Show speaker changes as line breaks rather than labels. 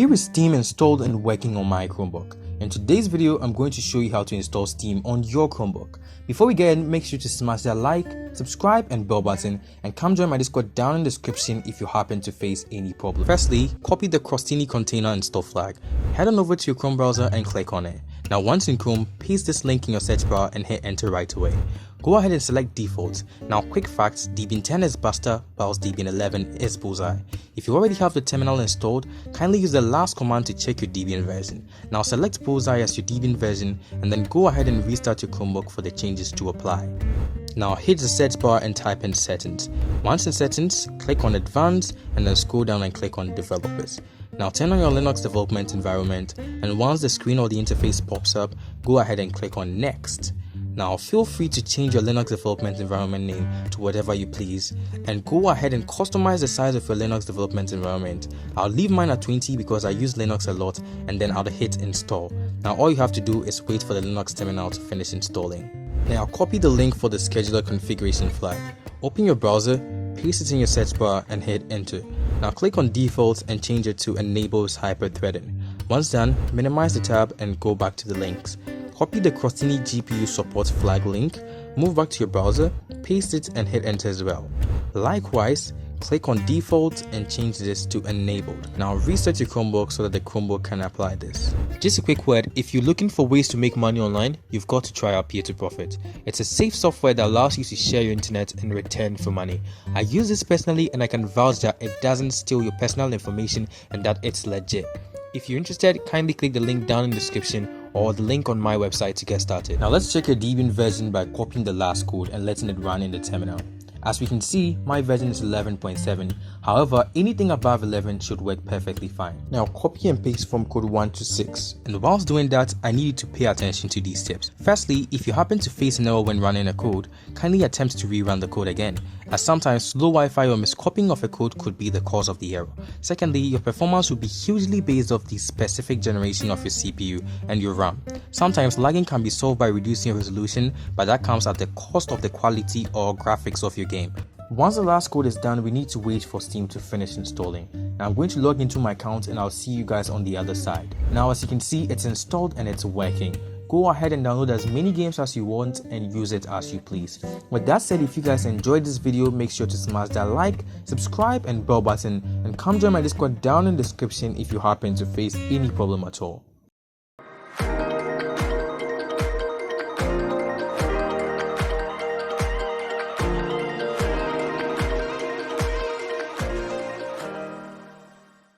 Here is Steam installed and working on my Chromebook. In today's video, I'm going to show you how to install Steam on your Chromebook. Before we get in, make sure to smash that like, subscribe and bell button, and come join my Discord down in the description if you happen to face any problem. Firstly, copy the Crostini container install flag. Head on over to your Chrome browser and click on it. Now once in Chrome, paste this link in your search bar and hit enter right away. Go ahead and select default. Now quick facts, Debian 10 is Buster whilst Debian 11 is Bullseye. If you already have the terminal installed, kindly use the last command to check your Debian version. Now select Bullseye as your Debian version and then go ahead and restart your Chromebook for the changes to apply. Now hit the search bar and type in settings. Once in settings, click on advanced and then scroll down and click on developers. Now turn on your Linux development environment, and once the screen or the interface pops up, go ahead and click on next. Now feel free to change your Linux development environment name to whatever you please, and go ahead and customize the size of your Linux development environment. I'll leave mine at 20 because I use Linux a lot, and then I'll hit install. Now all you have to do is wait for the Linux terminal to finish installing. Now copy the link for the scheduler configuration flag. Open your browser, paste it in your search bar and hit enter. Now click on default and change it to enables hyper-threading. Once done, minimize the tab and go back to the links. Copy the Crostini GPU support flag link, move back to your browser, paste it and hit enter as well. Likewise, click on default and change this to enabled. Now reset your Chromebook so that the Chromebook can apply this. Just a quick word, if you're looking for ways to make money online, you've got to try out Peer2Profit. It's a safe software that allows you to share your internet in return for money. I use this personally and I can vouch that it doesn't steal your personal information and that it's legit. If you're interested, kindly click the link down in the description or the link on my website to get started. Now let's check your Debian version by copying the last code and letting it run in the terminal. As we can see, my version is 11.7. However, anything above 11 should work perfectly fine. Now copy and paste from code 1 to 6. And whilst doing that, I need you to pay attention to these tips. Firstly, if you happen to face an error when running a code, kindly attempt to rerun the code again, as sometimes slow Wi-Fi or miscopying of a code could be the cause of the error. Secondly, your performance will be hugely based off the specific generation of your CPU and your RAM. Sometimes lagging can be solved by reducing resolution, but that comes at the cost of the quality or graphics of your game. Once the last code is done, we need to wait for Steam to finish installing. Now I'm going to log into my account and I'll see you guys on the other side. Now as you can see, it's installed and it's working. Go ahead and download as many games as you want and use it as you please. With that said, if you guys enjoyed this video, make sure to smash that like, subscribe and bell button, and come join my Discord down in the description if you happen to face any problem at all.